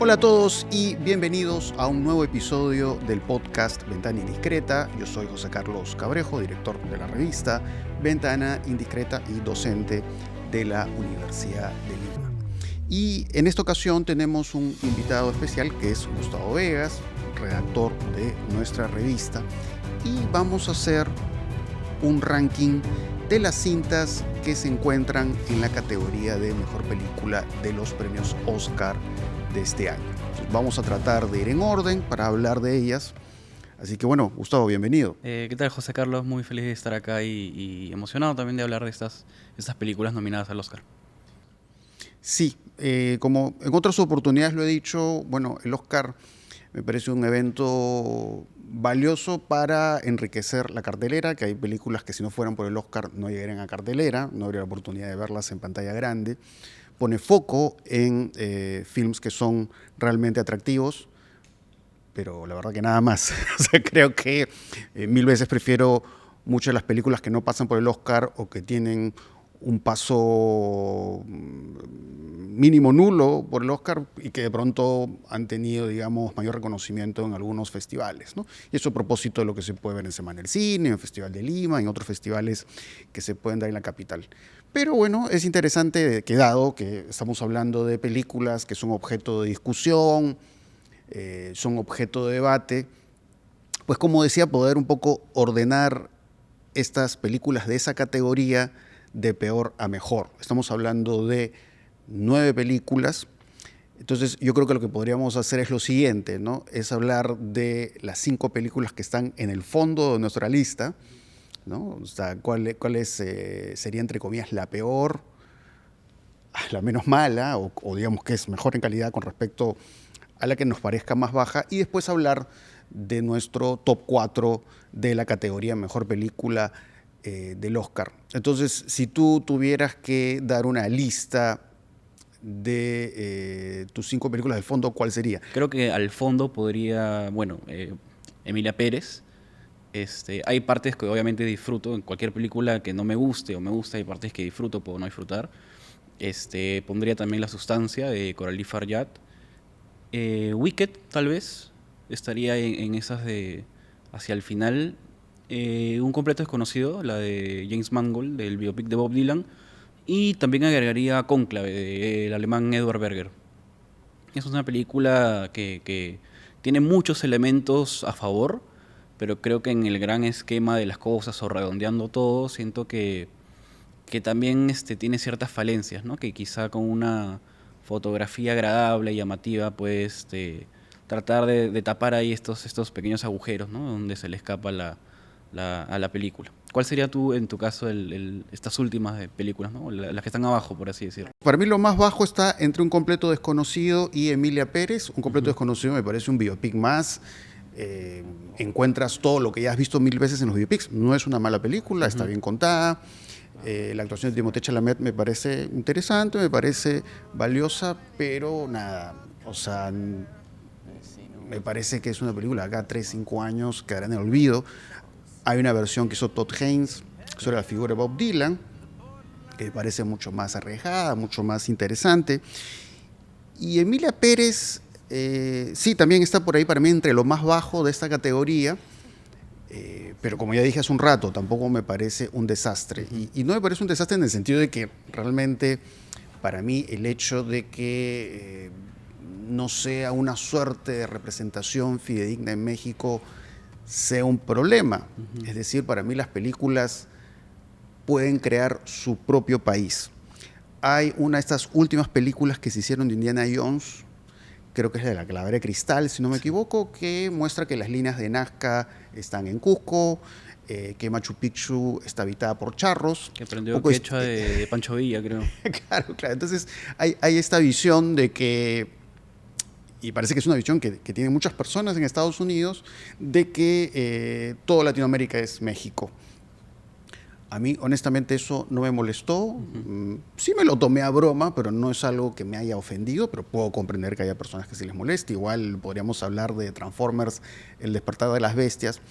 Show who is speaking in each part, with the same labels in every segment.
Speaker 1: Hola a todos y bienvenidos a un nuevo episodio del podcast Ventana Indiscreta. Yo soy José Carlos Cabrejo, director de la revista Ventana Indiscreta y docente de la Universidad de Lima. Y en esta ocasión tenemos un invitado especial que es Gustavo Vegas, redactor de nuestra revista, y vamos a hacer un ranking de las cintas que se encuentran en la categoría de mejor película de los premios Oscar de este año. Entonces, vamos a tratar de ir en orden para hablar de ellas. Así que bueno, Gustavo, bienvenido.
Speaker 2: ¿Qué tal, José Carlos? Muy feliz de estar acá y emocionado también de hablar de estas películas nominadas al Oscar.
Speaker 1: Sí, como en otras oportunidades lo he dicho, bueno, el Oscar me parece un evento valioso para enriquecer la cartelera, que hay películas que si no fueran por el Oscar no llegarían a cartelera, no habría la oportunidad de verlas en pantalla grande. Pone foco en films que son realmente atractivos, pero la verdad que nada más. O sea, creo que mil veces prefiero muchas de las películas que no pasan por el Oscar o que tienen un paso mínimo nulo por el Oscar y que de pronto han tenido, digamos, mayor reconocimiento en algunos festivales, ¿no? Y eso a propósito de lo que se puede ver en Semana del Cine, en el Festival de Lima, en otros festivales que se pueden dar en la capital. Pero bueno, es interesante que dado que estamos hablando de películas que son objeto de discusión, son objeto de debate, pues como decía, poder un poco ordenar estas películas de esa categoría de peor a mejor. Estamos hablando de 9 películas. Entonces yo creo que lo que podríamos hacer es lo siguiente, ¿no? Es hablar de las 5 películas que están en el fondo de nuestra lista, ¿no? O sea, cuál sería, entre comillas, la peor, la menos mala, o digamos que es mejor en calidad con respecto a la que nos parezca más baja, y después hablar de nuestro top 4 de la categoría mejor película del Oscar. Entonces, si tú tuvieras que dar una lista de tus 5 películas del fondo, ¿cuál sería?
Speaker 2: Creo que al fondo podría, Emilia Pérez. Hay partes que obviamente disfruto, en cualquier película que no me guste o me gusta, hay partes que disfruto, puedo no disfrutar. Pondría también La Sustancia de Coralie Faryad. Wicked, tal vez, estaría en esas de hacia el final. Un completo desconocido, la de James Mangold, del biopic de Bob Dylan. Y también agregaría Cónclave, del alemán Edward Berger. Es una película que tiene muchos elementos a favor, pero creo que en el gran esquema de las cosas o redondeando todo, siento que también tiene ciertas falencias, ¿no? Que quizá con una fotografía agradable y llamativa, pues tratar de tapar ahí estos pequeños agujeros, ¿no? Donde se le escapa a la película. ¿Cuál sería en tu caso, estas últimas películas, ¿no? Las que están abajo, por así decirlo?
Speaker 1: Para mí lo más bajo está entre Un completo desconocido y Emilia Pérez. Un completo desconocido me parece un biopic más. Encuentras todo lo que ya has visto mil veces en los biopics. No es una mala película, está bien contada. La actuación de Timothée Chalamet me parece interesante, me parece valiosa, pero nada, o sea, me parece que es una película acá 3, 5 años quedará en el olvido. Hay una versión que hizo Todd Haynes sobre la figura de Bob Dylan, que me parece mucho más arriesgada, mucho más interesante. Y Emilia Pérez, sí, también está por ahí para mí entre lo más bajo de esta categoría, pero como ya dije hace un rato, tampoco me parece un desastre. Y no me parece un desastre en el sentido de que realmente para mí el hecho de que no sea una suerte de representación fidedigna en México sea un problema. Es decir, para mí las películas pueden crear su propio país. Hay una de estas últimas películas que se hicieron de Indiana Jones, creo que es de la Calavera de Cristal, si no me equivoco, que muestra que las líneas de Nazca están en Cusco, que Machu Picchu está habitada por charros.
Speaker 2: Que aprendió quechua de Pancho Villa, creo.
Speaker 1: Claro. Entonces hay esta visión de que, y parece que es una visión que tienen muchas personas en Estados Unidos, de que toda Latinoamérica es México. A mí, honestamente, eso no me molestó. Sí me lo tomé a broma, pero no es algo que me haya ofendido, pero puedo comprender que haya personas que sí les moleste. Igual podríamos hablar de Transformers, El despertar de las bestias,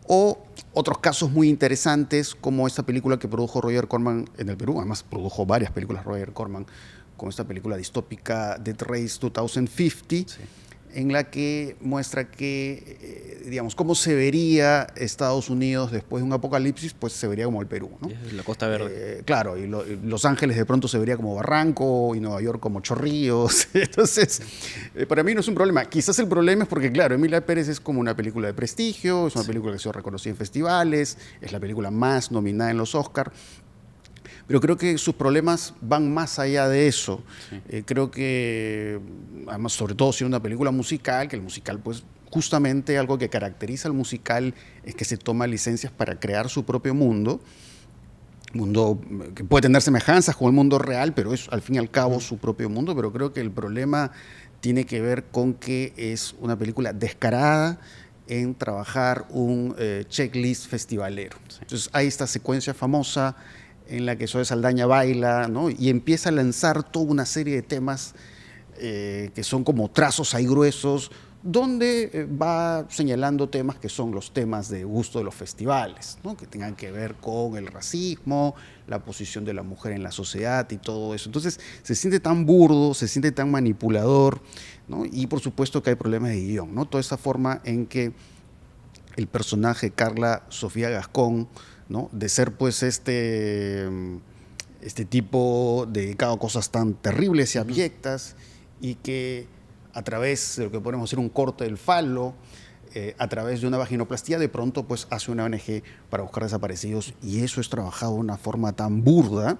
Speaker 1: o otros casos muy interesantes, como esta película que produjo Roger Corman en el Perú. Además, produjo varias películas Roger Corman, con esta película distópica Death Race 2050,
Speaker 2: Sí.
Speaker 1: en la que muestra que, digamos, cómo se vería Estados Unidos después de un apocalipsis, pues se vería como el Perú, ¿no?
Speaker 2: Es la Costa Verde.
Speaker 1: Claro, y Los Ángeles de pronto se vería como Barranco y Nueva York como Chorrillos. Entonces, para mí no es un problema. Quizás el problema es porque, claro, Emilia Pérez es como una película de prestigio, es una película que ha sido reconocida en festivales, es la película más nominada en los Oscars. Pero creo que sus problemas van más allá de eso.
Speaker 2: Sí.
Speaker 1: Creo que, además, sobre todo siendo una película musical, que el musical, pues, justamente algo que caracteriza al musical es que se toma licencias para crear su propio mundo que puede tener semejanzas con el mundo real, pero es al fin y al cabo su propio mundo. Pero creo que el problema tiene que ver con que es una película descarada en trabajar un checklist festivalero.
Speaker 2: Sí.
Speaker 1: Entonces hay esta secuencia famosa en la que Zoe Saldaña baila, ¿no? Y empieza a lanzar toda una serie de temas que son como trazos ahí gruesos, donde va señalando temas que son los temas de gusto de los festivales, ¿no? Que tengan que ver con el racismo, la posición de la mujer en la sociedad y todo eso. Entonces se siente tan burdo, se siente tan manipulador, ¿no? Y por supuesto que hay problemas de guión, ¿no? Toda esa forma en que el personaje Carla Sofía Gascón, ¿no? De ser pues este tipo dedicado a cosas tan terribles y abyectas, y que a través de lo que podemos decir un corte del falo, a través de una vaginoplastía, de pronto pues hace una ONG para buscar desaparecidos, y eso es trabajado de una forma tan burda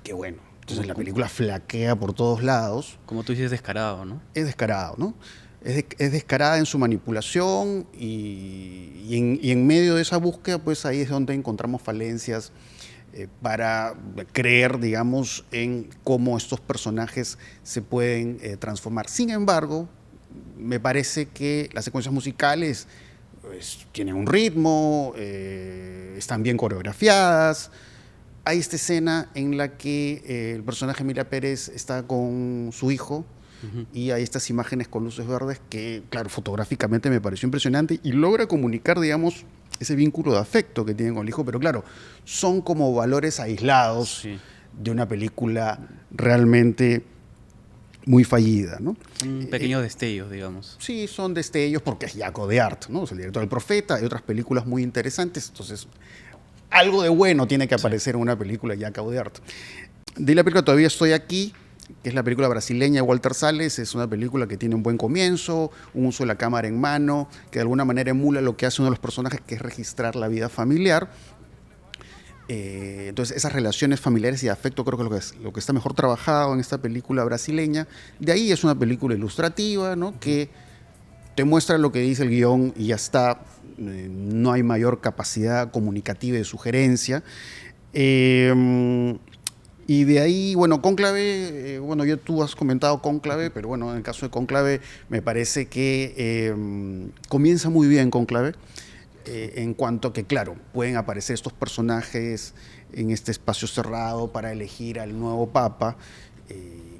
Speaker 1: que, bueno, entonces la película flaquea por todos lados.
Speaker 2: Como tú dices, descarado, ¿no?
Speaker 1: Es descarado, ¿no? Es descarada en su manipulación, y en medio de esa búsqueda, pues ahí es donde encontramos falencias para creer, digamos, en cómo estos personajes se pueden transformar. Sin embargo, me parece que las secuencias musicales pues, tienen un ritmo, están bien coreografiadas. Hay esta escena en la que el personaje Emilia Pérez está con su hijo, y hay estas imágenes con luces verdes que, claro, fotográficamente me pareció impresionante y logra comunicar, digamos, ese vínculo de afecto que tienen con el hijo, pero claro, son como valores aislados
Speaker 2: Sí.
Speaker 1: de una película realmente muy fallida, ¿no?
Speaker 2: Son pequeños destellos, digamos.
Speaker 1: Sí, son destellos porque es Jaco de Art, ¿no? Es el director del Profeta, hay otras películas muy interesantes, entonces algo de bueno tiene que aparecer en una película de Jaco de Art. De la película Todavía Estoy Aquí, que es la película brasileña de Walter Salles, es una película que tiene un buen comienzo, un uso de la cámara en mano, que de alguna manera emula lo que hace uno de los personajes, que es registrar la vida familiar. Entonces esas relaciones familiares y de afecto creo que es lo que está mejor trabajado en esta película brasileña. De ahí es una película ilustrativa, ¿no? Que te muestra lo que dice el guión y ya está. No hay mayor capacidad comunicativa y de sugerencia. Y de ahí, bueno, Cónclave, bueno, tú has comentado Cónclave, pero bueno, en el caso de Cónclave me parece que comienza muy bien Cónclave, en cuanto a que, claro, pueden aparecer estos personajes en este espacio cerrado para elegir al nuevo papa,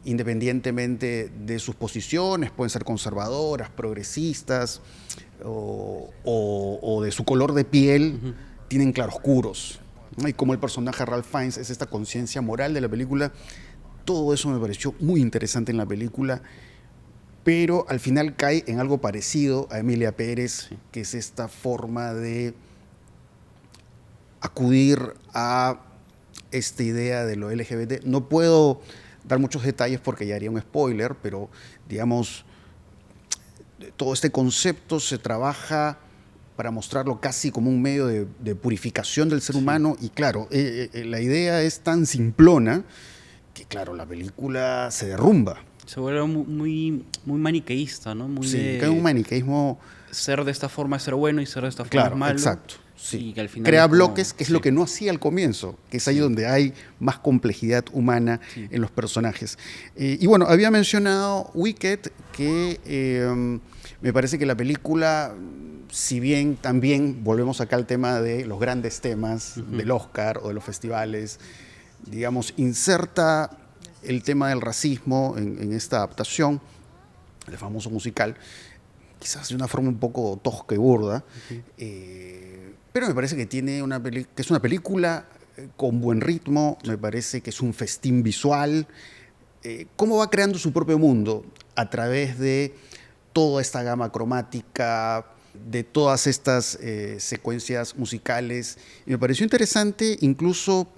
Speaker 1: independientemente de sus posiciones, pueden ser conservadoras, progresistas, o de su color de piel, tienen claroscuros, ¿no? Y como el personaje Ralph Fiennes es esta conciencia moral de la película, todo eso me pareció muy interesante en la película, pero al final cae en algo parecido a Emilia Pérez,
Speaker 2: Sí.
Speaker 1: que es esta forma de acudir a esta idea de lo LGBT. No puedo dar muchos detalles porque ya haría un spoiler, pero digamos, todo este concepto se trabaja para mostrarlo casi como un medio de purificación del ser humano, y claro, la idea es tan simplona que, claro, la película se derrumba.
Speaker 2: Se vuelve muy, muy maniqueísta, ¿no? Muy
Speaker 1: Sí,
Speaker 2: de
Speaker 1: cae en un maniqueísmo.
Speaker 2: ser de esta forma es ser bueno y ser de esta forma
Speaker 1: Claro,
Speaker 2: es malo.
Speaker 1: exacto. Sí.
Speaker 2: Y que al final
Speaker 1: Crea
Speaker 2: es como-
Speaker 1: bloques, que es
Speaker 2: sí.
Speaker 1: lo que no hacía al comienzo, que es ahí
Speaker 2: Sí.
Speaker 1: donde hay más complejidad humana
Speaker 2: Sí.
Speaker 1: en los personajes. Y bueno, había mencionado Wicked, que me parece que la película, si bien también volvemos acá al tema de los grandes temas del Oscar o de los festivales, digamos, inserta el tema del racismo en esta adaptación, el famoso musical, quizás de una forma un poco tosca y burda, pero me parece que tiene que es una película con buen ritmo, me parece que es un festín visual, cómo va creando su propio mundo a través de toda esta gama cromática, de todas estas secuencias musicales. Y me pareció interesante incluso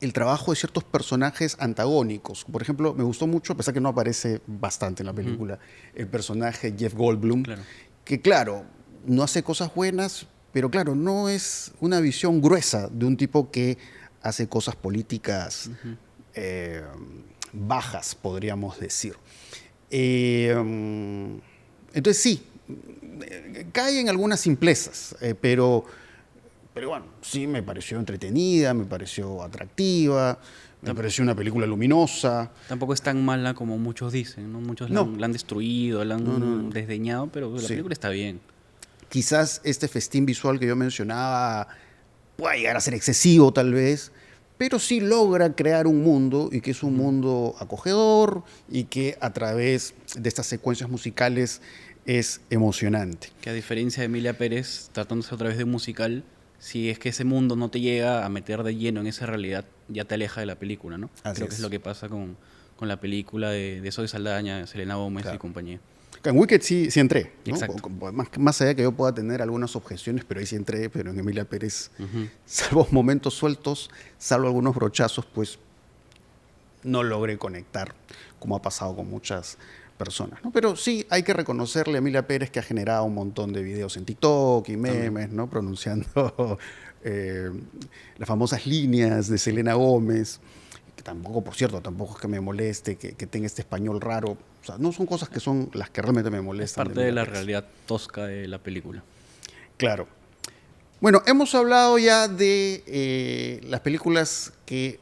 Speaker 1: el trabajo de ciertos personajes antagónicos. Por ejemplo, me gustó mucho, a pesar que no aparece bastante en la película, el personaje Jeff Goldblum,
Speaker 2: Claro.
Speaker 1: que claro, no hace cosas buenas, pero claro, no es una visión gruesa de un tipo que hace cosas políticas eh, bajas, podríamos decir. Entonces sí, cae en algunas simplezas, pero bueno, sí me pareció entretenida, me pareció atractiva, me pareció una película luminosa.
Speaker 2: Tampoco es tan mala como muchos dicen, ¿no? Muchos
Speaker 1: No,
Speaker 2: la han destruido, la
Speaker 1: no, no,
Speaker 2: han
Speaker 1: no.
Speaker 2: desdeñado, pero la
Speaker 1: Sí.
Speaker 2: película está bien.
Speaker 1: Quizás este festín visual que yo mencionaba pueda llegar a ser excesivo tal vez, pero sí logra crear un mundo y que es un mundo acogedor y que a través de estas secuencias musicales es emocionante.
Speaker 2: Que a diferencia de Emilia Pérez, tratándose otra vez de un musical, si es que ese mundo no te llega a meter de lleno en esa realidad, ya te aleja de la película, ¿no?
Speaker 1: Así
Speaker 2: Creo que es lo que pasa con la película de Zoe Saldaña, Selena Gómez y
Speaker 1: Claro.
Speaker 2: compañía.
Speaker 1: En Wicked sí entré, ¿no?
Speaker 2: Exacto.
Speaker 1: Más allá que yo pueda tener algunas objeciones, pero ahí sí entré, pero en Emilia Pérez, salvo momentos sueltos, salvo algunos brochazos, pues no logré conectar, como ha pasado con muchas personas, ¿no? Pero sí hay que reconocerle a Emilia Pérez que ha generado un montón de videos en TikTok y memes, ¿no? Pronunciando eh, las famosas líneas de Selena Gómez, que tampoco, por cierto, tampoco es que me moleste que tenga este español raro. O sea, no son cosas que son las que realmente me
Speaker 2: Es
Speaker 1: molestan de
Speaker 2: parte de
Speaker 1: Emilia
Speaker 2: la
Speaker 1: Pérez.
Speaker 2: realidad tosca de la película.
Speaker 1: Claro. Bueno, hemos hablado ya de las películas que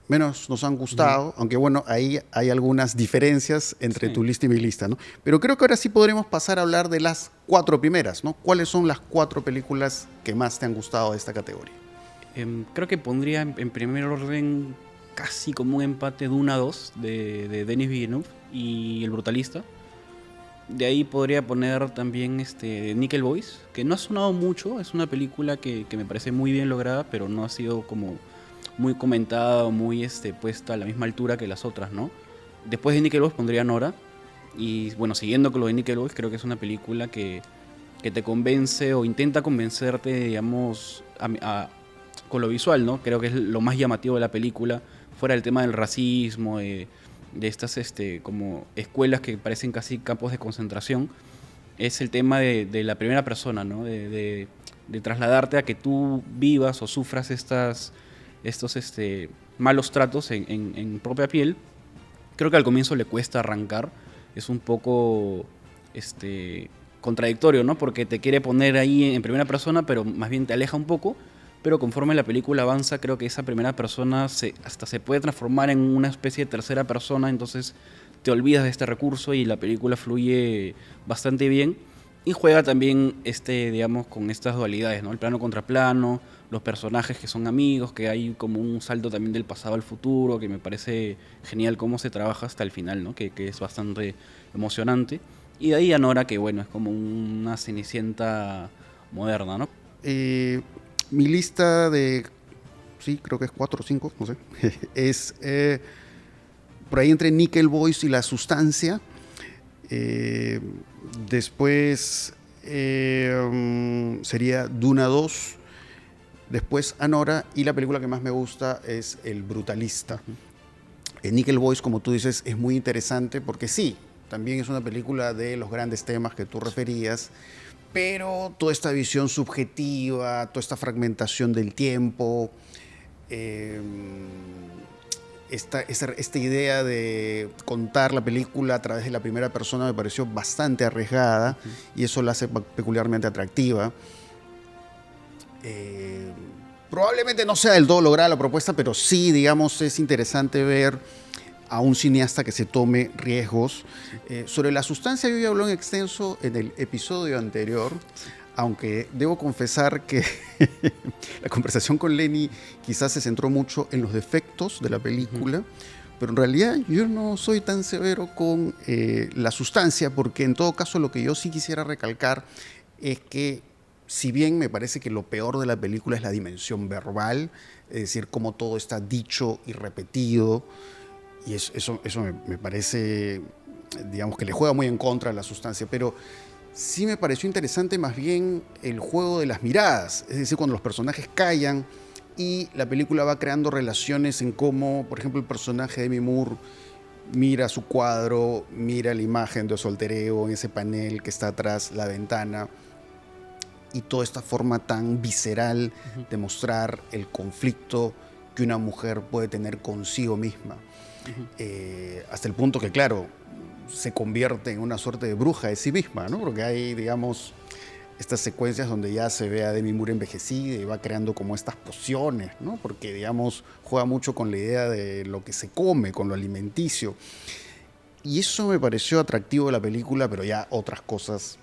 Speaker 1: menos nos han gustado, aunque bueno, ahí hay algunas diferencias entre
Speaker 2: Sí.
Speaker 1: tu lista y mi lista, ¿no? Pero creo que ahora sí podremos pasar a hablar de las 4 primeras, ¿no? ¿Cuáles son las 4 películas que más te han gustado de esta categoría?
Speaker 2: Creo que pondría en primer orden casi como un empate Duna 2 de Denis Villeneuve y El Brutalista. De ahí podría poner también Nickel Boys, que no ha sonado mucho, es una película que me parece muy bien lograda, pero no ha sido como muy comentada o muy puesta a la misma altura que las otras, ¿no? Después de Nickel Boys pondría Nora, y bueno, siguiendo con lo de Nickel Boys, creo que es una película que te convence o intenta convencerte, digamos, con lo visual, ¿no? Creo que es lo más llamativo de la película, fuera del tema del racismo, de estas como escuelas que parecen casi campos de concentración, es el tema de la primera persona, ¿no? De trasladarte a que tú vivas o sufras estos malos tratos en propia piel. Creo que al comienzo le cuesta arrancar, es un poco contradictorio, ¿no? Porque te quiere poner ahí en primera persona, pero más bien te aleja un poco. Pero conforme la película avanza, creo que esa primera persona hasta se puede transformar en una especie de tercera persona, entonces te olvidas de este recurso y la película fluye bastante bien. Y juega también, digamos, con estas dualidades, ¿no? El plano contra plano, los personajes que son amigos, que hay como un salto también del pasado al futuro, que me parece genial cómo se trabaja hasta el final, ¿no? Que es bastante emocionante. Y de ahí a Nora, que bueno, es como una Cenicienta moderna, ¿no?
Speaker 1: Eh, Mi lista de, sí, creo que es 4 o 5, no sé, es por ahí entre Nickel Boys y La Sustancia. Eh, Después sería Duna 2. Después Anora. Y la película que más me gusta es El Brutalista. Nickel Boys, como tú dices, es muy interesante porque sí, también es una película de los grandes temas que tú referías, pero toda esta visión subjetiva, toda esta fragmentación del tiempo, eh, esta idea de contar la película a través de la primera persona me pareció bastante arriesgada y eso la hace peculiarmente atractiva. Eh, Probablemente no sea del todo lograda la propuesta, pero sí, digamos, es interesante ver a un cineasta que se tome riesgos. Sobre La Sustancia yo ya hablé en extenso en el episodio anterior, aunque debo confesar que la conversación con Lenny quizás se centró mucho en los defectos de la película, pero en realidad yo no soy tan severo con La Sustancia, porque en todo caso lo que yo sí quisiera recalcar es que si bien me parece que lo peor de la película es la dimensión verbal, es decir, cómo todo está dicho y repetido, y eso me parece, digamos, que le juega muy en contra a la sustancia, pero sí me pareció interesante más bien el juego de las miradas, es decir, cuando los personajes callan y la película va creando relaciones en cómo, por ejemplo, el personaje de Demi Moore mira su cuadro, mira la imagen de su alter ego en ese panel que está atrás la ventana, y toda esta forma tan visceral de mostrar el conflicto que una mujer puede tener consigo misma. Hasta el punto que, claro, se convierte en una suerte de bruja de sí misma, ¿no? Porque hay, digamos, estas secuencias donde ya se ve a Demi Moore envejecida y va creando como estas pociones, ¿no? Porque, digamos, juega mucho con la idea de lo que se come, con lo alimenticio. Y eso me pareció atractivo de la película, pero ya otras cosas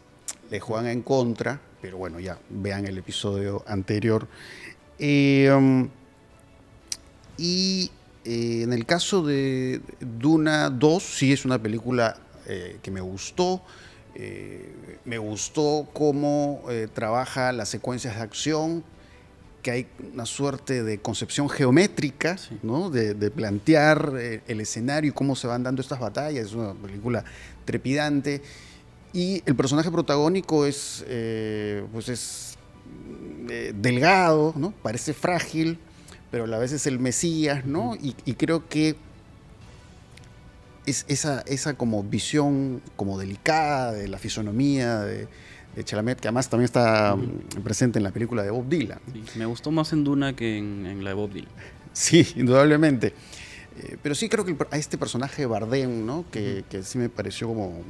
Speaker 1: le juegan en contra. Pero bueno, ya vean el episodio anterior. En el caso de Duna 2, sí es una película que me gustó. Me gustó cómo trabaja las secuencias de acción, que hay una suerte de concepción geométrica,
Speaker 2: Sí.
Speaker 1: ¿no? De plantear el escenario y cómo se van dando estas batallas. Es una película trepidante. Y el personaje protagónico es delgado, ¿no? Parece frágil, pero a la vez es el Mesías, ¿no? Y creo que es esa como visión como delicada de la fisonomía de Chalamet, que además también está presente en la película de Bob Dylan.
Speaker 2: Sí, me gustó más en Duna que en la de Bob Dylan.
Speaker 1: Sí, indudablemente. Pero sí creo que a este personaje de Bardem, ¿no? Que sí me pareció como...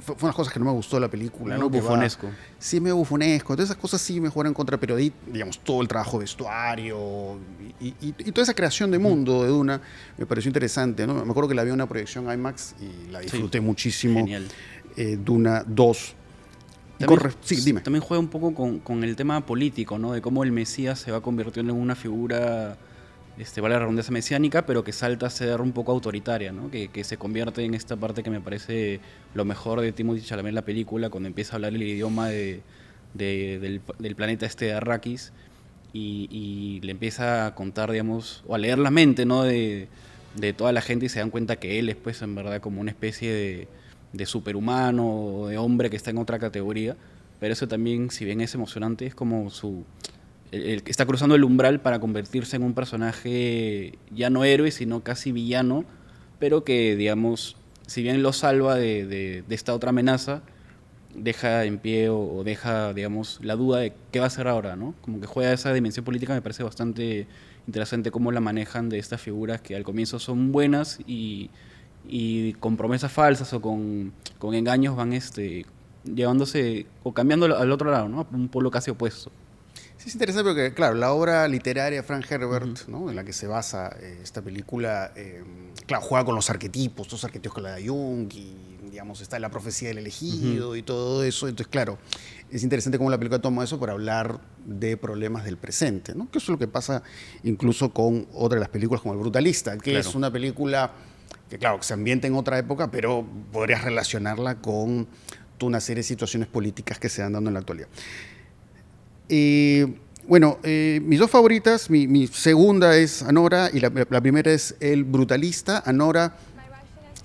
Speaker 1: Fue unas cosas que no me gustó de la película,
Speaker 2: Medio
Speaker 1: ¿no?
Speaker 2: bufonesco.
Speaker 1: Sí, medio bufonesco. Todas esas cosas sí me jugaron en contra, pero ahí, digamos, todo el trabajo de vestuario y toda esa creación de mundo de Duna me pareció interesante, ¿no? Me acuerdo que la vi en una proyección IMAX y la disfruté muchísimo.
Speaker 2: Genial.
Speaker 1: Duna 2. Sí, dime.
Speaker 2: También juega un poco con el tema político, ¿no? De cómo el Mesías se va convirtiendo en una figura, vale la redundancia, mesiánica, pero que salta a ser un poco autoritaria, ¿no? Que se convierte en esta parte que me parece lo mejor de Timothée Chalamet en la película, cuando empieza a hablar el idioma del planeta de Arrakis y le empieza a contar, digamos, o a leer la mente, ¿no? De toda la gente, y se dan cuenta que él es, pues, en verdad, como una especie de superhumano o de hombre que está en otra categoría. Pero eso también, si bien es emocionante, es como el que está cruzando el umbral para convertirse en un personaje ya no héroe, sino casi villano, pero que, digamos, si bien lo salva de esta otra amenaza, deja en pie o deja, digamos, la duda de qué va a hacer ahora, ¿no? Como que juega esa dimensión política. Me parece bastante interesante cómo la manejan, de estas figuras que al comienzo son buenas y con promesas falsas o con engaños van llevándose o cambiando al otro lado, ¿no? Un polo casi opuesto.
Speaker 1: Sí, es interesante porque, claro, la obra literaria de Frank Herbert, ¿no? En la que se basa esta película, claro, juega con los arquetipos, todos los arquetipos que la da Jung, y, digamos, está la profecía del elegido y todo eso. Entonces, claro, es interesante cómo la película toma eso para hablar de problemas del presente, ¿no? Que eso es lo que pasa incluso con otra de las películas como El Brutalista, que es una película que, claro, que se ambienta en otra época, pero podrías relacionarla con toda una serie de situaciones políticas que se dan dando en la actualidad. Mis dos favoritas, mi segunda es Anora y la primera es El Brutalista. Anora,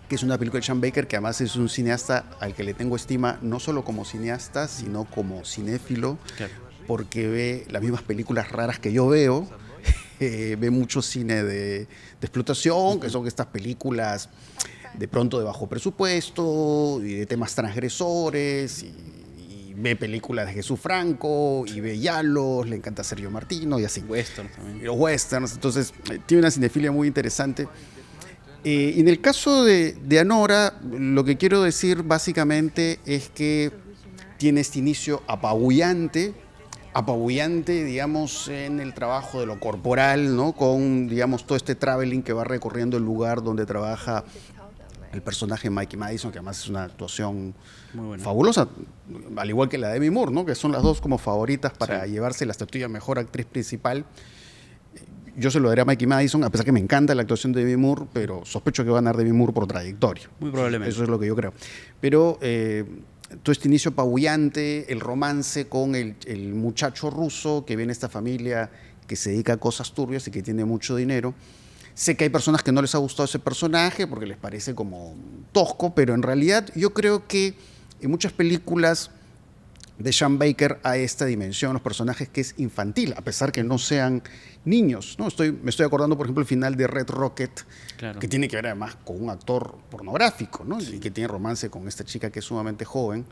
Speaker 1: que es una película de Sean Baker, que además es un cineasta al que le tengo estima no solo como cineasta, sino como cinéfilo,
Speaker 2: Claro.
Speaker 1: porque ve las mismas películas raras que yo veo. Ve mucho cine de explotación, que son estas películas de pronto de bajo presupuesto y de temas transgresores, y ve películas de Jesús Franco y ve Yalos, le encanta Sergio Martino y así.
Speaker 2: Westerns también.
Speaker 1: Y los westerns, entonces tiene una cinefilia muy interesante. Y en el caso de Anora, lo que quiero decir básicamente es que tiene este inicio apabullante, digamos, en el trabajo de lo corporal, ¿no? Con, digamos, todo este traveling que va recorriendo el lugar donde trabaja el personaje de Mikey Madison, que además es una actuación
Speaker 2: Muy buena.
Speaker 1: fabulosa, al igual que la de Demi Moore, ¿no? Que son las dos como favoritas para llevarse la estatuilla de mejor actriz principal. Yo se lo daría a Mikey Madison, a pesar que me encanta la actuación de Demi Moore, pero sospecho que va a ganar Demi Moore por trayectoria.
Speaker 2: Muy probablemente.
Speaker 1: Eso es lo que yo creo. Pero todo este inicio apabullante, el romance con el muchacho ruso que viene de esta familia que se dedica a cosas turbias y que tiene mucho dinero, Sé que hay personas que no les ha gustado ese personaje porque les parece como tosco, pero en realidad yo creo que en muchas películas de Sean Baker hay esta dimensión, los personajes que es infantil, a pesar que no sean niños, ¿no? Me estoy acordando, por ejemplo, el final de Red Rocket,
Speaker 2: Claro.
Speaker 1: que tiene que ver además con un actor pornográfico, ¿no?
Speaker 2: Sí.
Speaker 1: Y que tiene romance con esta chica que es sumamente joven.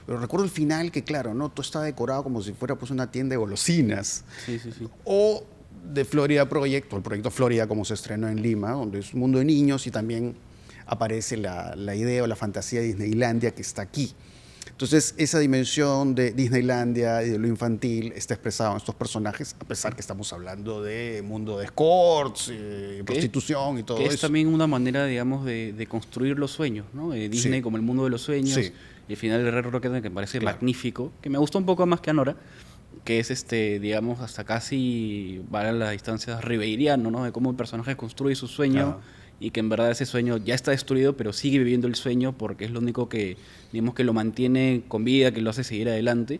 Speaker 1: Pero recuerdo el final que, claro, ¿no? Todo está decorado como si fuera pues, una tienda de golosinas.
Speaker 2: Sí, sí, sí.
Speaker 1: O de Florida Project, o el proyecto Florida, como se estrenó en Lima, donde es un mundo de niños y también aparece la idea o la fantasía de Disneylandia que está aquí. Entonces, esa dimensión de Disneylandia y de lo infantil está expresada en estos personajes, a pesar que estamos hablando de mundo de escorts, prostitución y todo
Speaker 2: Que
Speaker 1: eso.
Speaker 2: es también una manera, digamos, de construir los sueños, ¿no? Disney
Speaker 1: Sí.
Speaker 2: como el mundo de los sueños.
Speaker 1: Sí.
Speaker 2: Y el final de Red Rocket que me parece
Speaker 1: Claro.
Speaker 2: magnífico, que me gustó un poco más que Anora, que es, digamos, hasta casi, va a las distancias ribeiriano, ¿no? De cómo el personaje construye su sueño.
Speaker 1: Ajá.
Speaker 2: Y que en verdad ese sueño ya está destruido, pero sigue viviendo el sueño porque es lo único que, digamos, que lo mantiene con vida, que lo hace seguir adelante.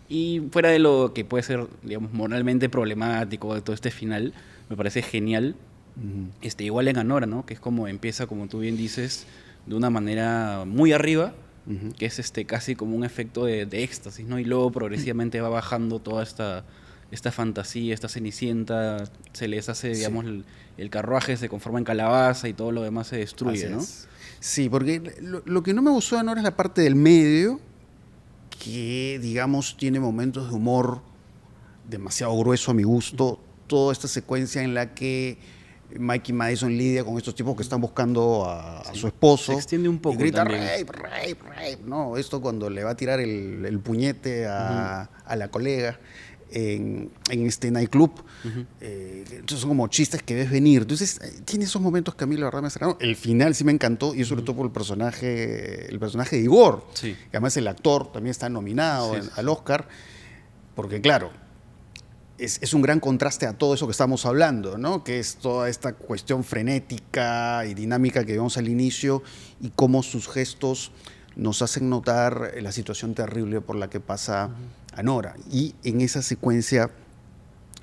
Speaker 2: Y fuera de lo que puede ser, digamos, moralmente problemático de todo este final, me parece genial. Igual en Anora, ¿no? Que es como empieza, como tú bien dices, de una manera muy arriba, que es casi como un efecto de éxtasis, ¿no? Y luego progresivamente va bajando toda esta fantasía, esta cenicienta, se les hace, digamos, el carruaje se conforma en calabaza y todo lo demás se destruye,
Speaker 1: Así
Speaker 2: ¿no?
Speaker 1: es. Sí, porque lo que no me gustó de Anora es la parte del medio, que digamos tiene momentos de humor demasiado grueso a mi gusto. Toda esta secuencia en la que Mikey Madison lidia con estos tipos que están buscando a su esposo.
Speaker 2: Se extiende un poco
Speaker 1: y grita
Speaker 2: también.
Speaker 1: rape, rape, rape. No, esto cuando le va a tirar el puñete a la colega en este nightclub. Entonces son como chistes que ves venir. Entonces tiene esos momentos que a mí la verdad me sacaron. El final sí me encantó y sobre todo por el personaje de Igor.
Speaker 2: Sí.
Speaker 1: Que además el actor también está nominado
Speaker 2: Sí.
Speaker 1: al Oscar. Porque claro, es un gran contraste a todo eso que estamos hablando, ¿no? Que es toda esta cuestión frenética y dinámica que vemos al inicio y cómo sus gestos nos hacen notar la situación terrible por la que pasa Anora. Y en esa secuencia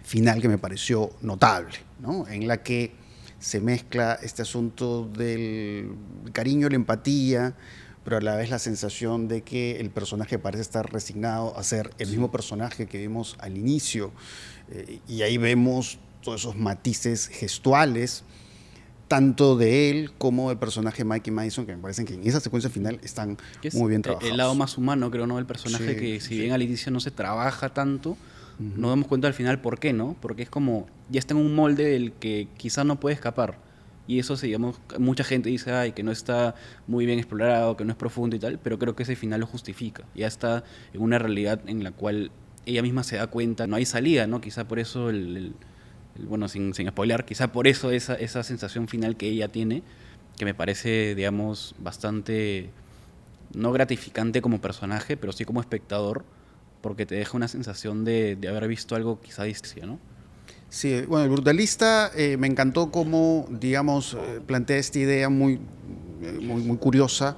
Speaker 1: final que me pareció notable, ¿no? En la que se mezcla este asunto del cariño, la empatía, pero a la vez la sensación de que el personaje parece estar resignado a ser el mismo personaje que vimos al inicio. Y ahí vemos todos esos matices gestuales, tanto de él como del personaje Mikey Madison, que me parecen que en esa secuencia final están
Speaker 2: Que es
Speaker 1: muy bien trabajados.
Speaker 2: el lado más humano, creo, ¿no? El personaje
Speaker 1: Sí,
Speaker 2: que si
Speaker 1: sí.
Speaker 2: bien al inicio no se trabaja tanto, nos damos cuenta al final por qué, ¿no? Porque es como, ya está en un molde del que quizá no puede escapar. Y eso, sí, digamos, mucha gente dice, ay, que no está muy bien explorado, que no es profundo y tal, pero creo que ese final lo justifica. Ya está en una realidad en la cual ella misma se da cuenta, no hay salida, ¿no? Quizá por eso bueno, sin spoiler, quizá por eso esa sensación final que ella tiene, que me parece, digamos, bastante, no gratificante como personaje, pero sí como espectador, porque te deja una sensación de haber visto algo quizá distinto, ¿no?
Speaker 1: Sí, bueno, el brutalista me encantó cómo, digamos, plantea esta idea muy curiosa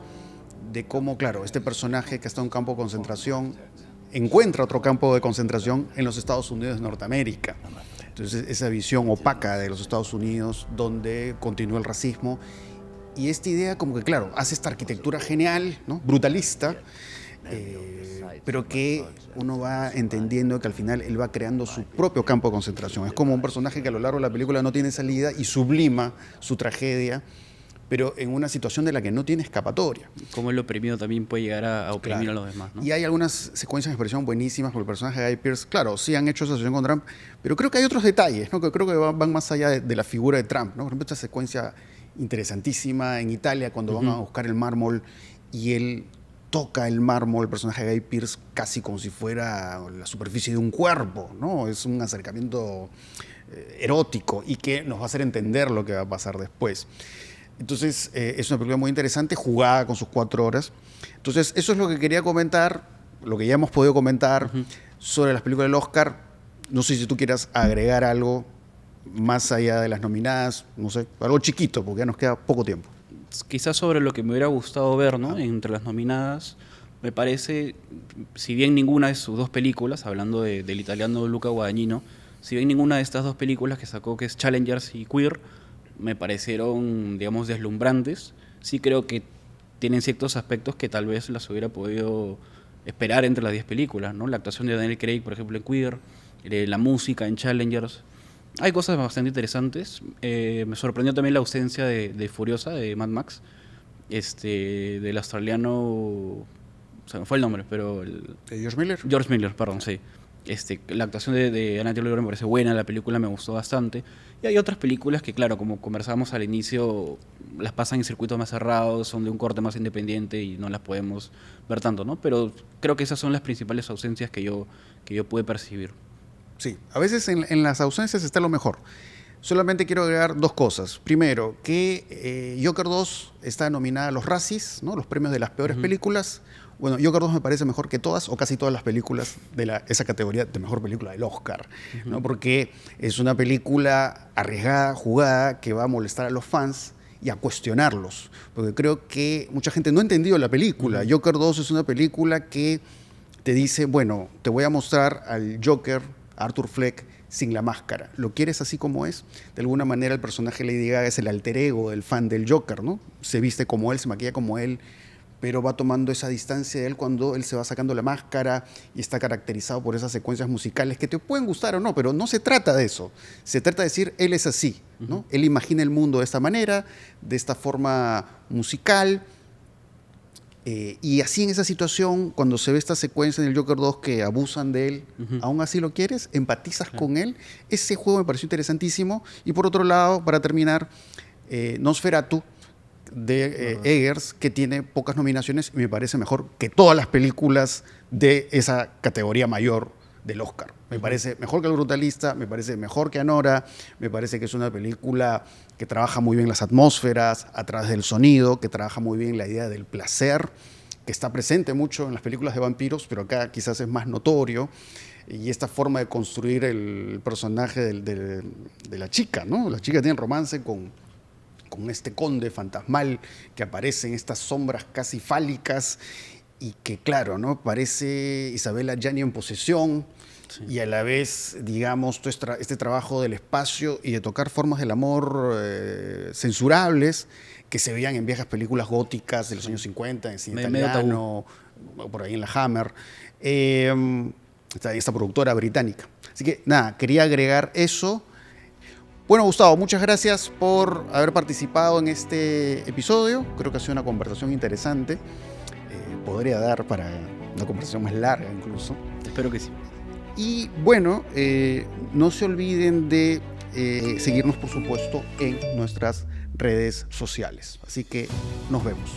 Speaker 1: de cómo, claro, este personaje que está en un campo de concentración encuentra otro campo de concentración en los Estados Unidos de Norteamérica. Entonces, esa visión opaca de los Estados Unidos donde continúa el racismo y esta idea como que, claro, hace esta arquitectura genial, ¿no? Brutalista, pero que uno va entendiendo que al final él va creando su propio campo de concentración. Es como un personaje que a lo largo de la película no tiene salida y sublima su tragedia, pero en una situación de la que no tiene escapatoria.
Speaker 2: Cómo el oprimido también puede llegar a oprimir
Speaker 1: Claro.
Speaker 2: a los demás, ¿no?
Speaker 1: Y hay algunas secuencias que me parecieron buenísimas por el personaje de Guy Pearce. Claro, sí han hecho esa asociación con Trump, pero creo que hay otros detalles, ¿no? Que creo que van más allá de la figura de Trump, ¿no? Por ejemplo, esta secuencia interesantísima en Italia cuando van a buscar el mármol y él toca el mármol, el personaje de Guy Pearce, casi como si fuera la superficie de un cuerpo, ¿no? Es un acercamiento erótico y que nos va a hacer entender lo que va a pasar después. Entonces, es una película muy interesante, jugada con sus 4 horas. Entonces, eso es lo que quería comentar, lo que ya hemos podido comentar sobre las películas del Oscar. No sé si tú quieras agregar algo más allá de las nominadas, no sé, algo chiquito, porque ya nos queda poco tiempo.
Speaker 2: Quizás sobre lo que me hubiera gustado ver, ¿no? Entre las nominadas, me parece, si bien ninguna de sus 2 películas, hablando del italiano Luca Guadagnino, si bien ninguna de estas 2 películas que sacó, que es Challengers y Queer, me parecieron, digamos, deslumbrantes. Sí creo que tienen ciertos aspectos que tal vez las hubiera podido esperar entre las 10 películas, ¿no? La actuación de Daniel Craig, por ejemplo, en Queer, la música en Challengers. Hay cosas bastante interesantes. Me sorprendió también la ausencia de Furiosa, de Mad Max, del australiano, o sea, me fue el nombre, pero...
Speaker 1: ¿De George Miller?
Speaker 2: George Miller, perdón, sí. La actuación de Anya Taylor me parece buena, la película me gustó bastante. Y hay otras películas que, claro, como conversábamos al inicio, las pasan en circuitos más cerrados, son de un corte más independiente y no las podemos ver tanto, ¿no? Pero creo que esas son las principales ausencias que yo pude percibir.
Speaker 1: Sí, a veces en las ausencias está lo mejor. Solamente quiero agregar dos cosas. Primero, que Joker 2 está nominada a los Razzies, ¿no? Los premios de las peores películas. Bueno, Joker 2 me parece mejor que todas o casi todas las películas de esa categoría de mejor película del Oscar, ¿no? Porque es una película arriesgada, jugada, que va a molestar a los fans y a cuestionarlos. Porque creo que mucha gente no ha entendido la película. Joker 2 es una película que te dice, bueno, te voy a mostrar al Joker, a Arthur Fleck, sin la máscara. ¿Lo quieres así como es? De alguna manera el personaje de Lady Gaga es el alter ego del fan del Joker, ¿no? Se viste como él, se maquilla como él, pero va tomando esa distancia de él cuando él se va sacando la máscara y está caracterizado por esas secuencias musicales que te pueden gustar o no, pero no se trata de eso. Se trata de decir, él es así, ¿no? Él imagina el mundo de esta manera, de esta forma musical. Y así en esa situación, cuando se ve esta secuencia en el Joker 2 que abusan de él, aún así lo quieres, empatizas con él. Ese juego me pareció interesantísimo. Y por otro lado, para terminar, Nosferatu de Eggers, que tiene pocas nominaciones y me parece mejor que todas las películas de esa categoría mayor del Oscar. Me parece mejor que El Brutalista, me parece mejor que Anora, me parece que es una película que trabaja muy bien las atmósferas a través del sonido, que trabaja muy bien la idea del placer, que está presente mucho en las películas de vampiros, pero acá quizás es más notorio. Y esta forma de construir el personaje de la chica, ¿no? La chica tiene romance con este conde fantasmal que aparece en estas sombras casi fálicas y que, claro, ¿no? Parece Isabella Gianni en posesión. Sí. Y a la vez, digamos, este trabajo del espacio y de tocar formas del amor censurables que se veían en viejas películas góticas de los años 50, en cine italiano, por ahí en la Hammer, esta productora británica. Así que, nada, quería agregar eso. Bueno, Gustavo, muchas gracias por haber participado en este episodio. Creo que ha sido una conversación interesante. Podría dar para una conversación más larga incluso.
Speaker 2: Espero que sí.
Speaker 1: Y bueno, no se olviden de seguirnos, por supuesto, en nuestras redes sociales. Así que nos vemos.